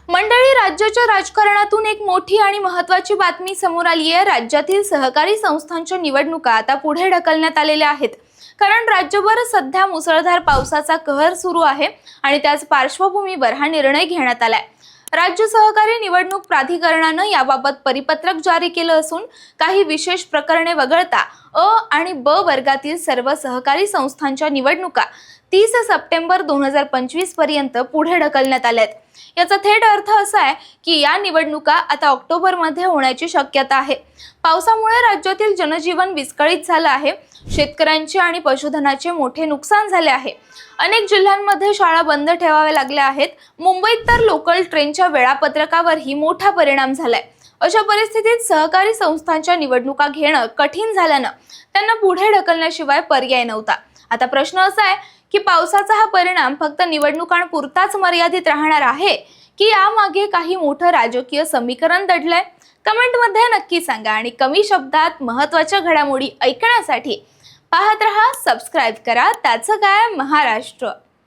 मंडळी, राज्याच्या राजकारणातून एक मोठी आणि महत्त्वाची बातमी समोर आली आहे। राज्यातील सहकारी संस्थांच्या निवडणुका आता पुढे ढकलण्यात आलेल्या आहेत। कारण राज्यभर सध्या मुसळधार पावसाचा कहर सुरू आहे आणि त्याच पार्श्वभूमीवर हा निर्णय घेण्यात आलाय। राज्य सहकारी निवडणूक प्राधिकरणाने याबाबत परिपत्रक जारी केलं असून काही विशेष प्रकरणे वगळता अ आणि ब वर्गातील सर्व सहकारी संस्थांच्या निवडणुका 30 सप्टेंबर 2025 पर्यंत पुढे ढकलण्यात आल्यात। याचा थेट अर्थ असा आहे की या निवडणुका आता ऑक्टोबर मध्ये होण्याची शक्यता आहे। पावसामुळे राज्यातील जनजीवन विस्कळीत झालं आहे। शेतकऱ्यांचे आणि पशुधनाचे मोठे नुकसान झाले आहे। अनेक जिल्ह्यांमध्ये शाळा बंद ठेवाव्या लागल्या आहेत। मुंबईत तर लोकल ट्रेनच्या वेळापत्रकावरही मोठा परिणाम झालाय। अशा परिस्थितीत सहकारी संस्थांच्या निवडणुका घेणं कठीण झाल्यानं त्यांना पुढे ढकलण्याशिवाय पर्याय नव्हता। आता प्रश्न असा आहे की पावसाचा हा परिणाम फक्त निवडणुकांपुरताच मर्यादित राहणार आहे की यामागे काही मोठं राजकीय समीकरण दडलंय? कमेंटमध्ये नक्की सांगा आणि कमी शब्दात महत्त्वाच्या घडामोडी ऐकण्यासाठी पाहत रहा, सबस्क्राइब करा। त्याचं काय महाराष्ट्र।